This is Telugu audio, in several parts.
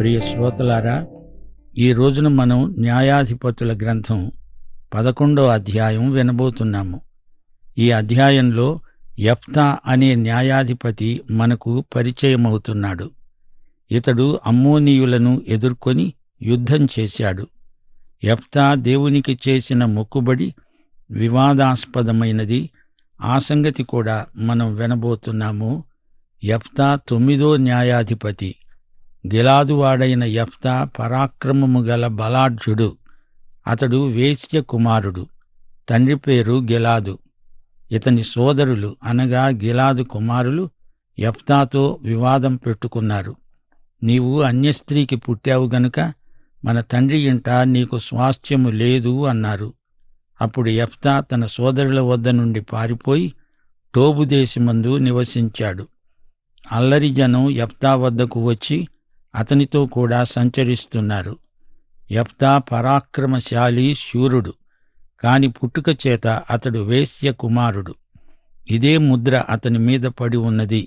ప్రియ శ్రోతలారా, ఈ రోజున మనం న్యాయాధిపతుల గ్రంథం 11వ అధ్యాయం వినబోతున్నాము. ఈ అధ్యాయంలో యెఫ్తా అనే న్యాయాధిపతి మనకు పరిచయమవుతున్నాడు. ఇతడు అమ్మోనీయులను ఎదుర్కొని యుద్ధం చేశాడు. యెఫ్తా దేవునికి చేసిన మొక్కుబడి వివాదాస్పదమైనది. ఆ సంగతి కూడా మనం వినబోతున్నాము. యెఫ్తా 9వ న్యాయాధిపతి. గిలాదువాడైన యెఫ్తా పరాక్రమము గల బలాఢ్యుడు. అతడు వేశ్య కుమారుడు. తండ్రి పేరు గిలాదు. ఇతని సోదరులు అనగా గిలాదు కుమారులు యెఫ్తాతో వివాదం పెట్టుకున్నారు. నీవు అన్యస్త్రీకి పుట్టావు గనుక మన తండ్రి ఇంట నీకు స్వాస్థ్యము లేదు అన్నారు. అప్పుడు యెఫ్తా తన సోదరుల వద్ద నుండి పారిపోయి టోబు దేశమందు నివసించాడు. అల్లరి జనం యెఫ్తా వద్దకు వచ్చి అతనితో కూడా సంచరిస్తున్నారు. యెఫ్తా పరాక్రమశాలి, శూరుడు. కాని పుట్టుక చేత అతడు వేశ్య కుమారుడు. ఇదే ముద్ర అతని మీద పడి ఉన్నది.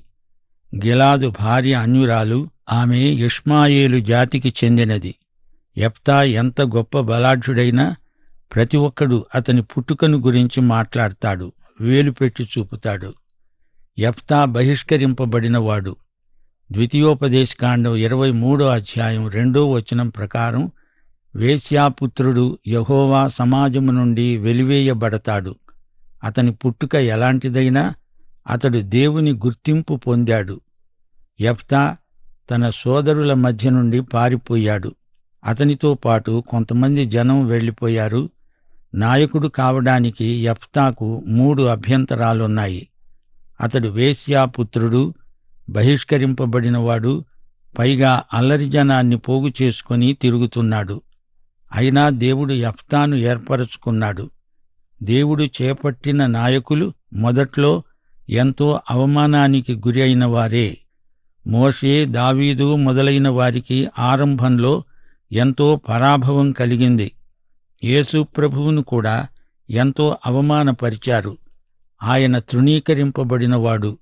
గిలాదు భార్య అన్యురాలు. ఆమె ఇష్మాయేలు జాతికి చెందినది. యెఫ్తా ఎంత గొప్ప బలాఢ్యుడైనా ప్రతి ఒక్కడు అతని పుట్టుకను గురించి మాట్లాడతాడు, వేలుపెట్టి చూపుతాడు. యెఫ్తా బహిష్కరింపబడినవాడు. ద్వితీయోపదేశకాండం 23వ అధ్యాయం 2వ వచనం ప్రకారం వేశ్యాపుత్రుడు యెహోవా సమాజము నుండి వెలివేయబడతాడు. అతని పుట్టుక ఎలాంటిదైనా అతడు దేవుని గుర్తింపు పొందాడు. యెఫ్తా తన సోదరుల మధ్య నుండి పారిపోయాడు. అతనితో పాటు కొంతమంది జనం వెళ్ళిపోయారు. నాయకుడు కావడానికి యెఫ్తాకు 3 అభ్యంతరాలున్నాయి. అతడు వేశ్యాపుత్రుడు, బహిష్కరింపబడినవాడు, పైగా అల్లరి జనాన్ని పోగు చేసుకుని తిరుగుతున్నాడు. అయినా దేవుడు యెఫ్తాను ఏర్పరచుకున్నాడు. దేవుడు చేపట్టిన నాయకులు మొదట్లో ఎంతో అవమానానికి గురి అయిన వారే. మోషే, దావీదు మొదలైన వారికి ఆరంభంలో ఎంతో పరాభవం కలిగింది. యేసు ప్రభువును కూడా ఎంతో అవమానపరిచారు. ఆయన తృణీకరింపబడినవాడు.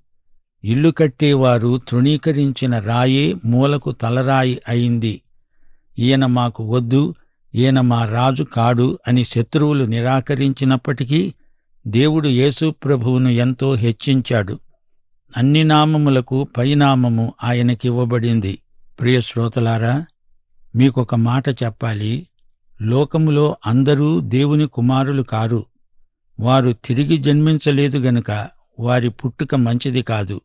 ఇల్లు కట్టేవారు తృణీకరించిన రాయే మూలకు తలరాయి అయింది. ఈయన మాకు వద్దు, ఈయన మా రాజు కాడు అని శత్రువులు నిరాకరించినప్పటికీ దేవుడు యేసు ప్రభువును ఎంతో హెచ్చించాడు. అన్ని నామములకు పైనామము ఆయనకివ్వబడింది. ప్రియ శ్రోతలారా, మీకొక మాట చెప్పాలి. లోకములో అందరూ దేవుని కుమారులు కారు. వారు తిరిగి జన్మించలేదు గనుక వారి పుట్టుక మంచిది కాదు.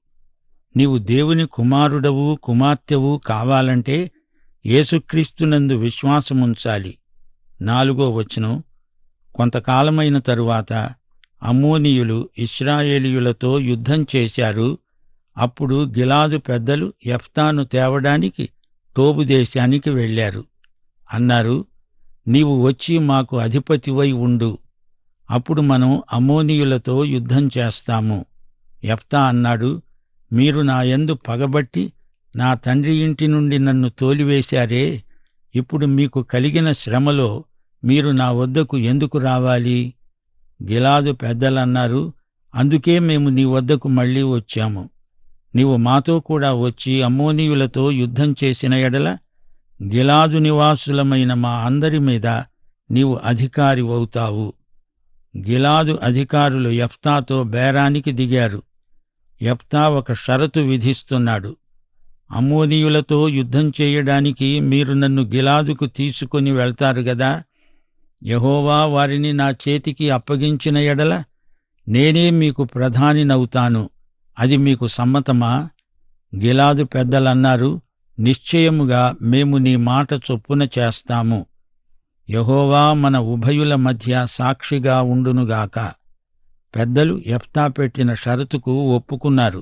నీవు దేవుని కుమారుడవు, కుమార్తెవు కావాలంటే యేసుక్రీస్తునందు విశ్వాసముంచాలి. 4వ వచనం. కొంతకాలమైన తరువాత అమ్మోనీయులు ఇశ్రాయేలీయులతో యుద్ధం చేశారు. అప్పుడు గిలాదు పెద్దలు యెఫ్తాను తేవడానికి టోబు దేశానికి వెళ్ళారు. అన్నారు, నీవు వచ్చి మాకు అధిపతివై ఉండు. అప్పుడు మనం అమ్మోనీయులతో యుద్ధం చేస్తాము. యెఫ్తా అన్నాడు, మీరు నా యందు పగబట్టి నా తండ్రి ఇంటి నుండి నన్ను తోలివేశారే. ఇప్పుడు మీకు కలిగిన శ్రమలో మీరు నా వద్దకు ఎందుకు రావాలి? గిలాదు పెద్దలన్నారు, అందుకే మేము నీ వద్దకు మళ్ళీ వచ్చాము. నీవు మాతో కూడా వచ్చి అమ్మోనీయులతో యుద్ధం చేసిన ఎడల గిలాదు నివాసులమైన మా అందరి మీద నీవు అధికారివవుతావు. గిలాదు అధికారులు యెఫ్తాతో బేరానికి దిగారు. యెఫ్తా ఒక షరతు విధిస్తున్నాడు. అమ్మోనీయులతో యుద్ధం చేయడానికి మీరు నన్ను గిలాదుకు తీసుకుని వెళ్తారు గదా. యెహోవా వారిని నా చేతికి అప్పగించిన ఎడల నేనే మీకు ప్రధానినవుతాను. అది మీకు సమ్మతమా? గిలాదు పెద్దలన్నారు, నిశ్చయముగా మేము నీ మాట చొప్పున చేస్తాము. యెహోవా మన ఉభయుల మధ్య సాక్షిగా ఉండునుగాక. పెద్దలు యెఫ్తా పెట్టిన షరతుకు ఒప్పుకున్నారు.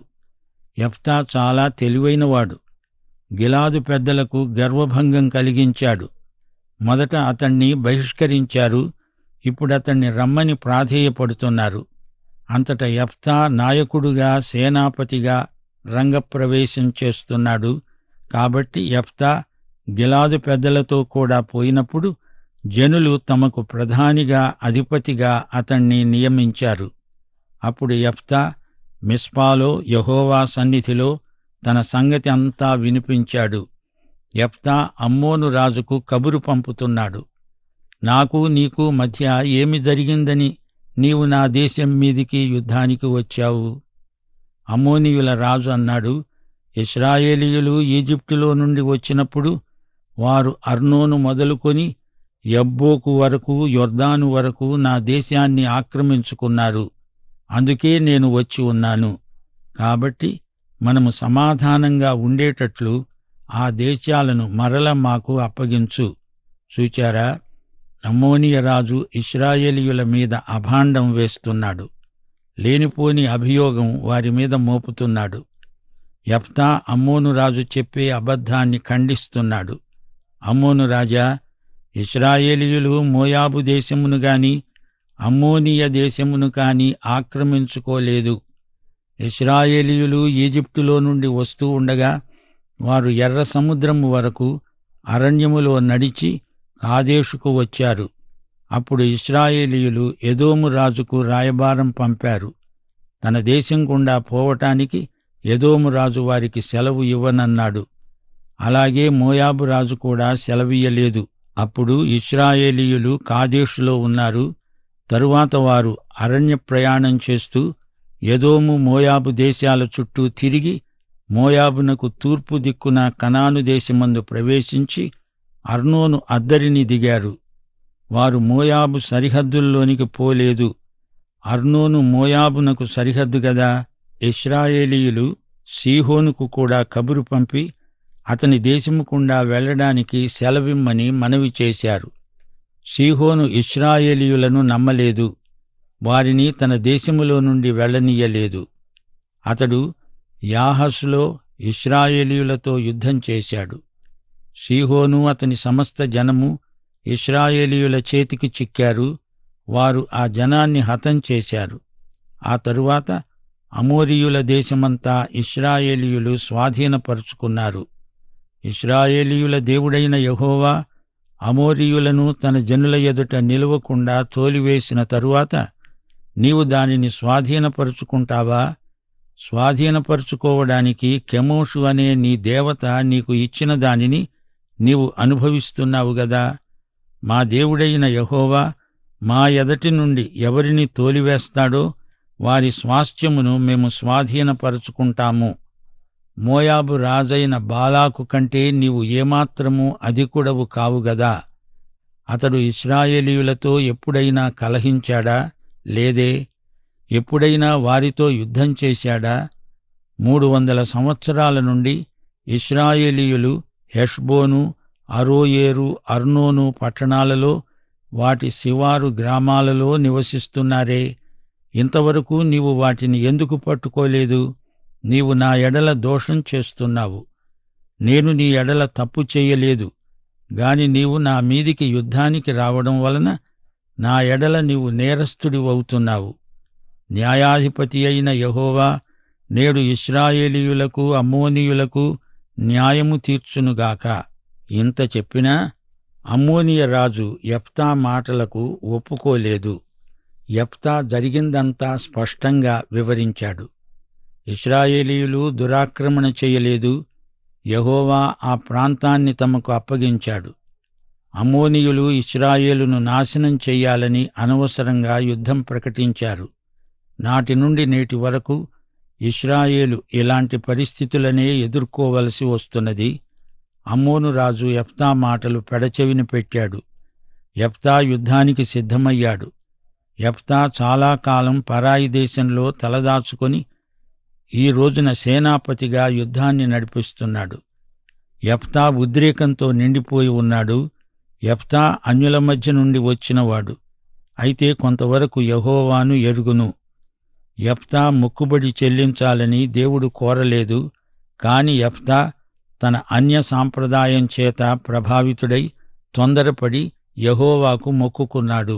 యెఫ్తా చాలా తెలివైనవాడు. గిలాదు పెద్దలకు గర్వభంగం కలిగించాడు. మొదట అతణ్ణి బహిష్కరించారు. ఇప్పుడతణ్ణి రమ్మని ప్రాధేయపడుతున్నారు. అంతటా యెఫ్తా నాయకుడుగా, సేనాపతిగా రంగప్రవేశం చేస్తున్నాడు. కాబట్టి యెఫ్తా గిలాదు పెద్దలతో కూడా పోయినప్పుడు జనులు తమకు ప్రధానిగా, అధిపతిగా అతణ్ణి నియమించారు. అప్పుడు యెఫ్తా మిస్పాలో యెహోవా సన్నిధిలో తన సంగతి అంతా వినిపించాడు. యెఫ్తా అమ్మోను రాజుకు కబురు పంపుతున్నాడు. నాకు నీకు మధ్య ఏమి జరిగిందని నీవు నా దేశం మీదికి యుద్ధానికి వచ్చావు? అమ్మోనీయుల రాజు అన్నాడు, ఇశ్రాయేలీయులు ఈజిప్టులో నుండి వచ్చినప్పుడు వారు అర్నోను మొదలుకొని యబ్బోకు వరకు, యొర్దాను వరకు నా దేశాన్ని ఆక్రమించుకున్నారు. అందుకే నేను వచ్చి ఉన్నాను. కాబట్టి మనము సమాధానంగా ఉండేటట్లు ఆ దేశాలను మరల మాకు అప్పగించు. చూచారా, అమ్మోనియ రాజు ఇశ్రాయేలీయుల మీద అభాండం వేస్తున్నాడు. లేనిపోని అభియోగం వారి మీద మోపుతున్నాడు. యెఫ్తా అమ్మోను రాజు చెప్పే అబద్ధాన్ని ఖండిస్తున్నాడు. అమ్మోను రాజా, ఇశ్రాయేలీయులు మోయాబు దేశమును గాని అమ్మోనీయ దేశమును కాని ఆక్రమించుకోలేదు. ఇశ్రాయేలీయులు ఈజిప్టులో నుండి వస్తూ ఉండగా వారు ఎర్ర సముద్రము వరకు అరణ్యములో నడిచి కాదేషుకు వచ్చారు. అప్పుడు ఇశ్రాయేలీయులు ఎదోము రాజుకు రాయబారం పంపారు. తన దేశం గుండా పోవటానికి ఎదోము రాజు వారికి సెలవు ఇవ్వనన్నాడు. అలాగే మోయాబు రాజు కూడా సెలవియ్యలేదు. అప్పుడు ఇశ్రాయేలీయులు కాదేషులో ఉన్నారు. తరువాత వారు అరణ్య ప్రయాణం చేస్తూ ఎదోము, మోయాబు దేశాల చుట్టూ తిరిగి మోయాబునకు తూర్పు దిక్కున కనాను దేశమందు ప్రవేశించి అర్నోను అద్దరిని దిగారు. వారు మోయాబు సరిహద్దుల్లోనికి పోలేదు. అర్నోను మోయాబునకు సరిహద్దు గదా. ఇశ్రాయేలీయులు సీహోనుకు కూడా కబురు పంపి అతని దేశముకుండా వెళ్లడానికి సెలవిమ్మని మనవి చేశారు. సీహోను ఇశ్రాయేలీయులను నమ్మలేదు. వారిని తన దేశములో నుండి వెళ్లనీయలేదు. అతడు యాహసులో ఇశ్రాయేలీయులతో యుద్ధం చేశాడు. సీహోను అతని సమస్త జనము ఇశ్రాయేలీయుల చేతికి చిక్కారు. వారు ఆ జనాన్ని హతం చేశారు. ఆ తరువాత అమోరీయుల దేశమంతా ఇశ్రాయేలీయులు స్వాధీనపరుచుకున్నారు. ఇశ్రాయేలీయుల దేవుడైన యెహోవా అమోరీయులను తన జనుల ఎదుట నిలువకుండా తోలివేసిన తరువాత నీవు దానిని స్వాధీనపరుచుకుంటావా? స్వాధీనపరుచుకోవడానికి కెమోషు అనే నీ దేవత నీకు ఇచ్చిన దానిని నీవు అనుభవిస్తున్నావు గదా. మా దేవుడైన యెహోవా మా ఎదటి నుండి ఎవరిని తోలివేస్తాడో వారి స్వాస్థ్యమును మేము స్వాధీనపరుచుకుంటాము. మోయాబు రాజైన బాలాకు కంటే నీవు ఏమాత్రమూ అధికుడవు కావుగదా. అతడు ఇశ్రాయేలీయులతో ఎప్పుడైనా కలహించాడా? లేదే. ఎప్పుడైనా వారితో యుద్ధం చేశాడా? 300 సంవత్సరాల నుండి ఇశ్రాయేలీయులు హెష్బోను, అరోయేరు, అర్నోను పట్టణాలలో వాటి శివారు గ్రామాలలో నివసిస్తున్నారే. ఇంతవరకు నీవు వాటిని ఎందుకు పట్టుకోలేదు? నీవు నా ఎడల దోషం చేస్తున్నావు. నేను నీ ఎడల తప్పు చేయలేదు గాని నీవు నా మీదికి యుద్ధానికి రావడం వలన నా ఎడల నీవు నేరస్తుడివవుతున్నావు. న్యాయాధిపతి అయిన యెహోవా నేడు ఇశ్రాయేలీయులకు, అమ్మోనీయులకు న్యాయము తీర్చునుగాక. ఇంత చెప్పినా అమ్మోనీయ రాజు యెఫ్తా మాటలకు ఒప్పుకోలేదు. యెఫ్తా జరిగిందంతా స్పష్టంగా వివరించాడు. ఇశ్రాయేలీయులు దురాక్రమణ చేయలేదు. యెహోవా ఆ ప్రాంతాన్ని తమకు అప్పగించాడు. అమ్మోనీయులు ఇశ్రాయేలును నాశనం చెయ్యాలని అనవసరంగా యుద్ధం ప్రకటించారు. నాటి నుండి నేటి వరకు ఇశ్రాయేలు ఇలాంటి పరిస్థితులనే ఎదుర్కోవలసి వస్తున్నది. అమ్మోను రాజు యెఫ్తా మాటలు పెడచెవిన పెట్టాడు. యెఫ్తా యుద్ధానికి సిద్ధమయ్యాడు. యెఫ్తా చాలా కాలం పరాయి దేశంలో తలదాచుకొని ఈ రోజున సేనాపతిగా యుద్ధాన్ని నడిపిస్తున్నాడు. యెఫ్తా ఉద్రేకంతో నిండిపోయి ఉన్నాడు. యెఫ్తా అన్యుల మధ్య నుండి వచ్చినవాడు. అయితే కొంతవరకు యెహోవాను ఎరుగును. యెఫ్తా మొక్కుబడి చెల్లించాలని దేవుడు కోరలేదు. కాని యెఫ్తా తన అన్య సాంప్రదాయం చేత ప్రభావితుడై తొందరపడి యెహోవాకు మొక్కుకున్నాడు.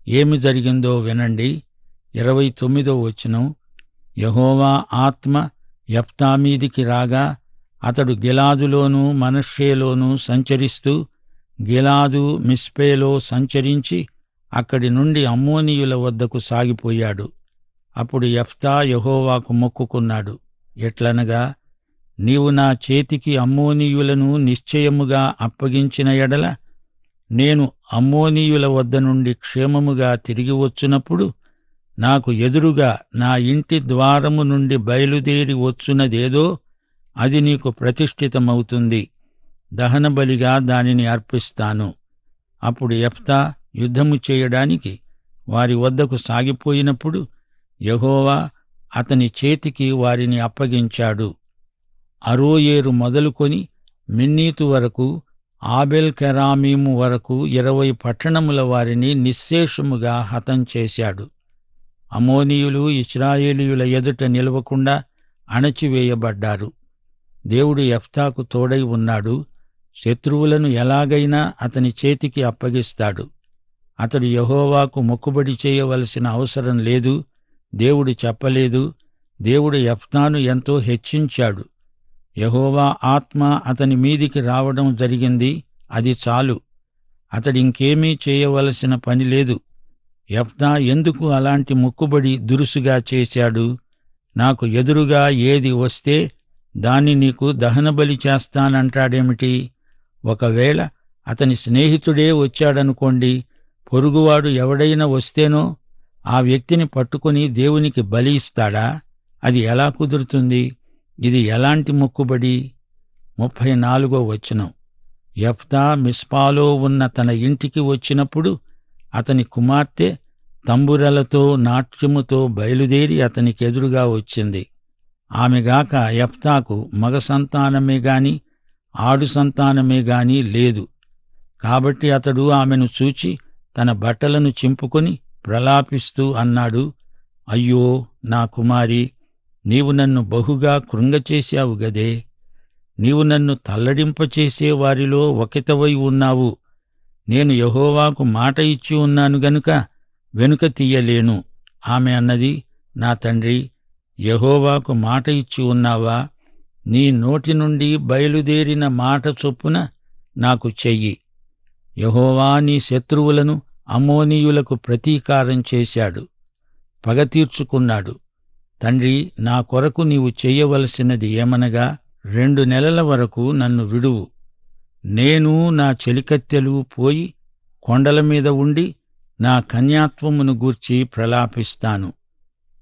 ఏమి జరిగిందో వినండి. 29వ వచనం. యెహోవా ఆత్మ యెఫ్తా మీదికి రాగా అతడు గిలాదులోనూ మనష్షేలోనూ సంచరిస్తూ గిలాదు, మిస్పేలో సంచరించి అక్కడి నుండి అమ్మోనీయుల వద్దకు సాగిపోయాడు. అప్పుడు యెఫ్తా యెహోవాకు మొక్కుకున్నాడు. ఎట్లనగా, నీవు నా చేతికి అమ్మోనీయులను నిశ్చయముగా అప్పగించిన ఎడల నేను అమ్మోనీయుల వద్ద నుండి క్షేమముగా తిరిగి వచ్చునప్పుడు నాకు ఎదురుగా నా ఇంటి ద్వారము నుండి బయలుదేరి వచ్చునదేదో అది నీకు ప్రతిష్ఠితమవుతుంది. దహనబలిగా దానిని అర్పిస్తాను. అప్పుడు యెఫ్తా యుద్ధము చేయడానికి వారి వద్దకు సాగిపోయినప్పుడు యెహోవా అతని చేతికి వారిని అప్పగించాడు. అరోయేరు మొదలుకొని మిన్నీతు వరకు, ఆబెల్ కెరామీము వరకు 20 పట్టణముల వారిని నిశ్శేషముగా హతం చేశాడు. అమోనీయులు ఇశ్రాయేలీయుల ఎదుట నిలవకుండా అణచివేయబడ్డారు. దేవుడు యెఫ్తాకు తోడై ఉన్నాడు. శత్రువులను ఎలాగైనా అతని చేతికి అప్పగిస్తాడు. అతడు యెహోవాకు మొక్కుబడి చేయవలసిన అవసరం లేదు. దేవుడు చెప్పలేదు. దేవుడు యెఫ్తాను ఎంతో హెచ్చించాడు. యెహోవా ఆత్మ అతని మీదికి రావడం జరిగింది. అది చాలు. అతడింకేమీ చేయవలసిన పని లేదు. యెఫ్తా ఎందుకు అలాంటి మొక్కుబడి దురుసుగా చేశాడు? నాకు ఎదురుగా ఏది వస్తే దాన్ని నీకు దహనబలి చేస్తానంటాడేమిటి? ఒకవేళ అతని స్నేహితుడే వచ్చాడనుకోండి, పొరుగువాడు ఎవడైనా వస్తేనో ఆ వ్యక్తిని పట్టుకుని దేవునికి బలి ఇస్తాడా? అది ఎలా కుదురుతుంది? ఇది ఎలాంటి మొక్కుబడి? 34వ వచనం. యెఫ్తా మిస్పాలో ఉన్న తన ఇంటికి వచ్చినప్పుడు అతని కుమార్తె తంబురలతో నాట్యముతో బయలుదేరి అతనికెదురుగా వచ్చింది. ఆమెగాక యెఫ్తాకు మగ సంతానమే గాని ఆడు సంతానమే గాని లేదు. కాబట్టి అతడు ఆమెను చూచి తన బట్టలను చింపుకొని ప్రలాపిస్తూ అన్నాడు, అయ్యో నా కుమారి, నీవు నన్ను బహుగా కృంగచేశావు గదే. నీవు నన్ను తల్లడింపచేసే వారిలో ఒకితవై ఉన్నావు. నేను యెహోవాకు మాట ఇచ్చి ఉన్నాను గనుక వెనుక తీయలేను. ఆమె అన్నది, నా తండ్రి, యెహోవాకు మాట ఇచ్చి ఉన్నావా? నీ నోటి నుండి బయలుదేరిన మాట చొప్పున నాకు చెయ్యి. యెహోవా నీ శత్రువులను అమ్మోనీయులకు ప్రతీకారం చేశాడు, పగ తీర్చుకున్నాడు. తండ్రి, నా కొరకు నీవు చెయ్యవలసినది ఏమనగా 2 నెలల వరకు నన్ను విడువు. నేను నా చెలికత్తెలు పోయి కొండల మీద ఉండి నా కన్యాత్వమును గూర్చి ప్రలాపిస్తాను.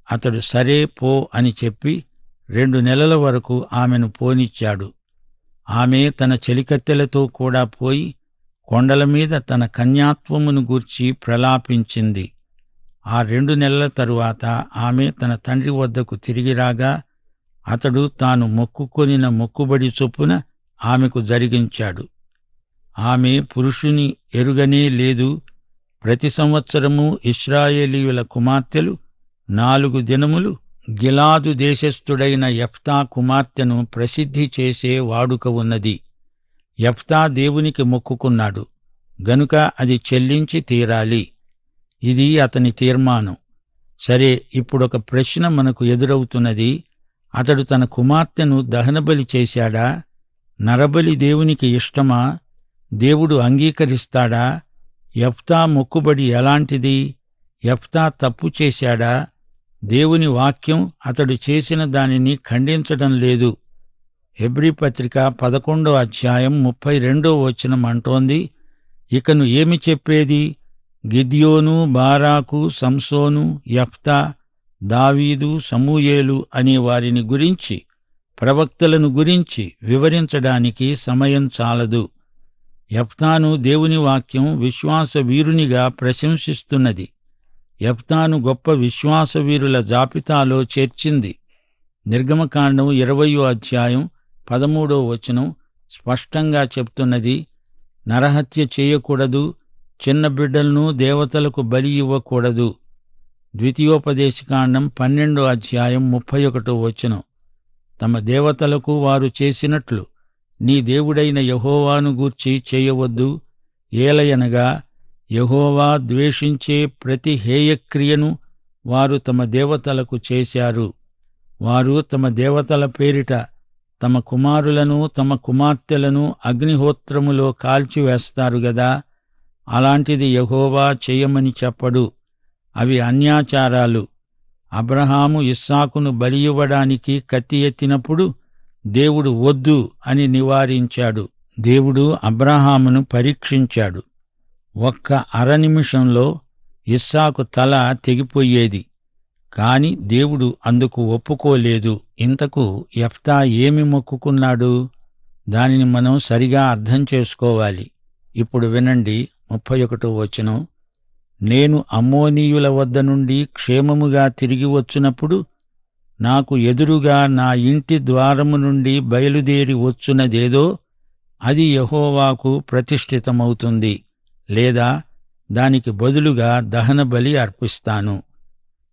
అతడు సరే పో అని చెప్పి 2 నెలల వరకు ఆమెను పోనిచ్చాడు. ఆమె తన చెలికత్తెలతో కూడా పోయి కొండల మీద తన కన్యాత్వమును గూర్చి ప్రలాపించింది. ఆ 2 నెలల తరువాత ఆమె తన తండ్రి వద్దకు తిరిగిరాగా అతడు తాను మొక్కుకొనిన మొక్కుబడి చొప్పున ఆమెకు జరిగించాడు. ఆమె పురుషుని ఎరుగనే లేదు. ప్రతి సంవత్సరము ఇశ్రాయేలీయుల కుమార్తెలు 4 దినములు గిలాదు దేశస్థుడైన యెఫ్తా కుమార్తెను ప్రసిద్ధి చేసే వాడుక ఉన్నది. యెఫ్తా దేవునికి మొక్కుకున్నాడు గనుక అది చెల్లించి తీరాలి. ఇది అతని తీర్మానం. సరే, ఇప్పుడొక ప్రశ్న మనకు ఎదురవుతున్నది. అతడు తన కుమార్తెను దహనబలి చేశాడా? నరబలి దేవునికి ఇష్టమా? దేవుడు అంగీకరిస్తాడా? యెఫ్తా మొక్కుబడి ఎలాంటిది? యెఫ్తా తప్పు చేశాడా? దేవుని వాక్యం అతడు చేసిన దానిని ఖండించడం లేదు. హెబ్రీ పత్రిక 11వ అధ్యాయం 32వ వచనం అంటోంది, ఇకను ఏమి చెప్పేది? గిద్యోను, బారాకు, సంసోను, యెఫ్తా, దావీదు, సమూయేలు అనే వారిని గురించి, ప్రవక్తలను గురించి వివరించడానికి సమయం చాలదు. యెఫ్తాను దేవుని వాక్యం విశ్వాసవీరునిగా ప్రశంసిస్తున్నది. యెఫ్తాను గొప్ప విశ్వాసవీరుల జాబితాలో చేర్చింది. నిర్గమకాండం 20వ అధ్యాయం 13వ వచనం స్పష్టంగా చెప్తున్నది, నరహత్య చేయకూడదు, చిన్న బిడ్డలను దేవతలకు బలి ఇవ్వకూడదు. ద్వితీయోపదేశకాండం 12వ అధ్యాయం 31వ వచనం, తమ దేవతలకు వారు చేసినట్లు నీ దేవుడైన యెహోవాను గూర్చి చేయవద్దు. ఏలయనగా యెహోవా ద్వేషించే ప్రతి హేయక్రియను వారు తమ దేవతలకు చేశారు. వారు తమ దేవతల పేరిట తమ కుమారులను తమ కుమార్తెలను అగ్నిహోత్రములో కాల్చివేస్తారు గదా. అలాంటిది యెహోవా చెయ్యమని చెప్పడు. అవి అన్యాచారాలు. అబ్రహాము ఇస్సాకును బలి ఇవ్వడానికి కత్తి ఎత్తినప్పుడు దేవుడు వద్దు అని నివారించాడు. దేవుడు అబ్రాహామును పరీక్షించాడు. ఒక్క అర నిమిషంలో ఇస్సాకు తల తెగిపోయేది. కాని దేవుడు అందుకు ఒప్పుకోలేదు. ఇంతకు యెఫ్తా ఏమి మొక్కుకున్నాడు? దానిని మనం సరిగా అర్థం చేసుకోవాలి. ఇప్పుడు వినండి 31వ వచనం. నేను అమ్మోనీయుల వద్ద నుండి క్షేమముగా తిరిగి వచ్చినప్పుడు నాకు ఎదురుగా నా ఇంటి ద్వారము నుండి బయలుదేరి వచ్చున్నదేదో అది యెహోవాకు ప్రతిష్ఠితమవుతుంది, లేదా దానికి బదులుగా దహనబలి అర్పిస్తాను.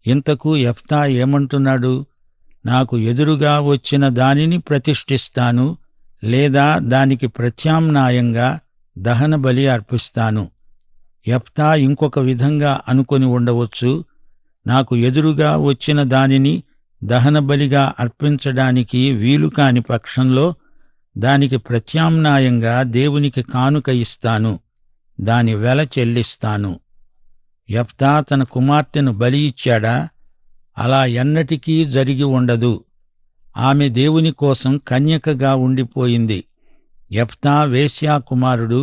ఇంతకు యెఫ్తా ఏమంటున్నాడు? నాకు ఎదురుగా వచ్చిన దానిని ప్రతిష్ఠిస్తాను, లేదా దానికి ప్రత్యామ్నాయంగా దహనబలి అర్పిస్తాను. యెఫ్తా ఇంకొక విధంగా అనుకొని ఉండవచ్చు. నాకు ఎదురుగా వచ్చిన దానిని దహనబలిగా అర్పించడానికి వీలు కాని పక్షంలో దానికి ప్రత్యామ్నాయంగా దేవునికి కానుక ఇస్తాను, దాని వెల చెల్లిస్తాను. యెఫ్తా తన కుమార్తెను బలి ఇచ్చాడా? అలా ఎన్నటికీ జరిగి ఉండదు. ఆమె దేవుని కోసం కన్యకగా ఉండిపోయింది. యెఫ్తా వేశ్యా కుమారుడు.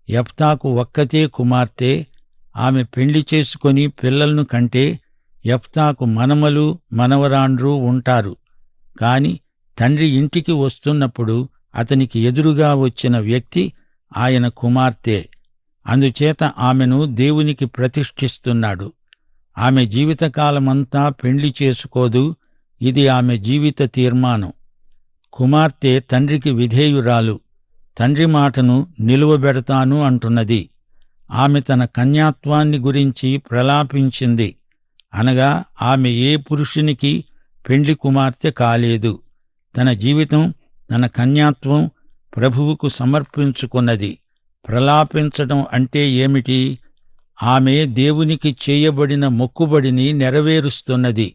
యెఫ్తాకు ఒక్కతే కుమార్తె. ఆమె పెండ్లి చేసుకొని పిల్లలను కంటే యెఫ్తాకు మనమలు మనవరాండ్రు ఉంటారు. కాని తండ్రి ఇంటికి వస్తున్నప్పుడు అతనికి ఎదురుగా వచ్చిన వ్యక్తి ఆయన కుమార్తె. అందుచేత ఆమెను దేవునికి ప్రతిష్ఠిస్తున్నాడు. ఆమె జీవితకాలమంతా పెండ్లి చేసుకోదు. ఇది ఆమె జీవిత తీర్మానం. కుమార్తె తండ్రికి విధేయురాలు. తండ్రి మాటను నిలువబెడతాను అంటున్నది. ఆమె తన కన్యాత్వాన్ని గురించి ప్రలాపించింది. అనగా ఆమె ఏ పురుషునికి పెండ్లి కుమార్తె కాలేదు. తన జీవితం, తన కన్యాత్వం ప్రభువుకు సమర్పించుకున్నది. ప్రలాపించడం అంటే ఏమిటి? ఆమె దేవునికి చేయబడిన మొక్కుబడిని నెరవేరుస్తున్నది.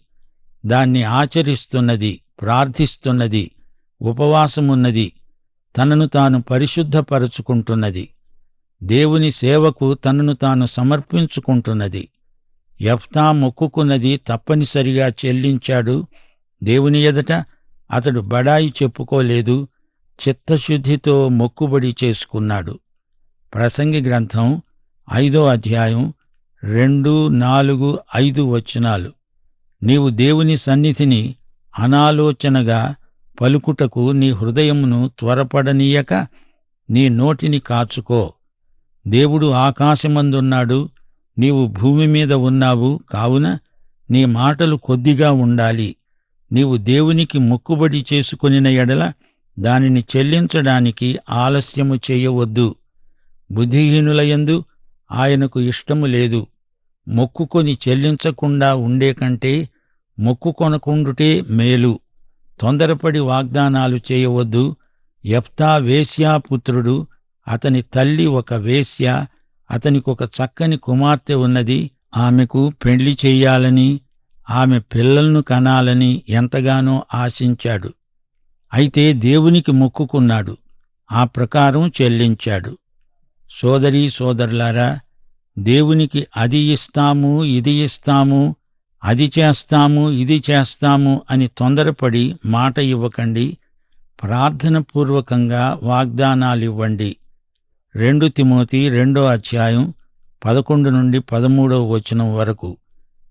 దాన్ని ఆచరిస్తున్నది, ప్రార్థిస్తున్నది, ఉపవాసమున్నది, తనను తాను పరిశుద్ధపరచుకుంటున్నది, దేవుని సేవకు తనను తాను సమర్పించుకుంటున్నది. యెఫ్తా మొక్కుకున్నది తప్పనిసరిగా చెల్లించాడు. దేవుని ఎదుట అతడు బడాయి చెప్పుకోలేదు. చిత్తశుద్ధితో మొక్కుబడి చేసుకున్నాడు. ప్రసంగి గ్రంథం 5వ అధ్యాయం 2, 4, 5 వచనాలు. నీవు దేవుని సన్నిధిని అనాలోచనగా పలుకుటకు నీ హృదయమును త్వరపడనీయక నీ నోటిని కాచుకో. దేవుడు ఆకాశమందున్నాడు, నీవు భూమి మీద ఉన్నావు. కావున నీ మాటలు కొద్దిగా ఉండాలి. నీవు దేవునికి మొక్కుబడి చేసుకొనిన ఎడల దానిని చెల్లించడానికి ఆలస్యము చేయవద్దు. బుద్ధిహీనులయందు ఆయనకు ఇష్టము లేదు. మొక్కుకొని చెల్లించకుండా ఉండే కంటే మొక్కుకొనకుండుటే మేలు. తొందరపడి వాగ్దానాలు చేయవద్దు. యెఫ్తా వేశ్యాపుత్రుడు. అతని తల్లి ఒక వేశ్య. అతనికొక చక్కని కుమార్తె ఉన్నది. ఆమెకు పెండ్లి చెయ్యాలని, ఆమె పిల్లలను కనాలని ఎంతగానో ఆశించాడు. అయితే దేవునికి మొక్కుకున్నాడు. ఆ ప్రకారం చెల్లించాడు. సోదరీ సోదరులారా, దేవునికి అది ఇస్తాము, ఇది ఇస్తాము, అది చేస్తాము, ఇది చేస్తాము అని తొందరపడి మాట ఇవ్వకండి. ప్రార్థనపూర్వకంగా వాగ్దానాలివ్వండి. 2 తిమోతి 2వ అధ్యాయం 11 నుండి 13వ వచనం వరకు.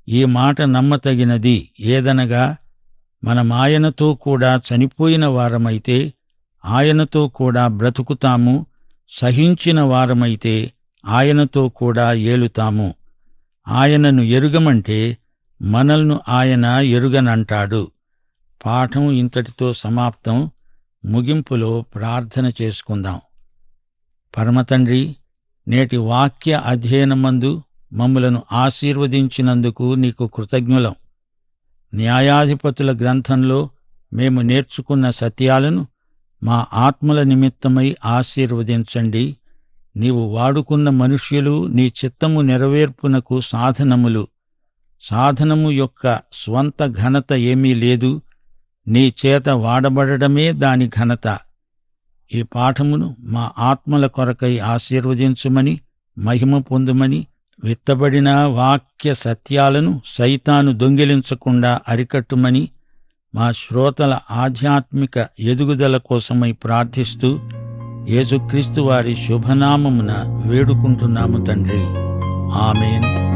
ఈ మాట నమ్మతగినది. ఏదనగా మనమాయనతో కూడా చనిపోయిన వారమైతే ఆయనతో కూడా బ్రతుకుతాము, సహించిన వారమైతే ఆయనతో కూడా ఏలుతాము. ఆయనను ఎరుగమంటే మనల్ను ఆయన ఎరుగనంటాడు. పాఠం ఇంతటితో సమాప్తం. ముగింపులో ప్రార్థన చేసుకుందాం. పరమతండ్రి, నేటి వాక్య అధ్యయనమందు మమ్ములను ఆశీర్వదించినందుకు నీకు కృతజ్ఞులం. న్యాయాధిపతుల గ్రంథంలో మేము నేర్చుకున్న సత్యాలను మా ఆత్మల నిమిత్తమై ఆశీర్వదించండి. నీవు వాడుకున్న మనుష్యులు నీ చిత్తము నెరవేర్పునకు సాధనములు. సాధనము యొక్క స్వంత ఘనత ఏమీ లేదు, నీ చేత వాడబడడమే దాని ఘనత. ఈ పాఠమును మా ఆత్మల కొరకై ఆశీర్వదించుమని, మహిమ పొందుమని, విత్తబడిన వాక్య సత్యాలను సైతాను దొంగిలించకుండా అరికట్టుమని, మా శ్రోతల ఆధ్యాత్మిక ఎదుగుదల కోసమై ప్రార్థిస్తూ యేసుక్రీస్తు వారి శుభనామమున వేడుకుంటున్నాము తండ్రి. ఆమేన్.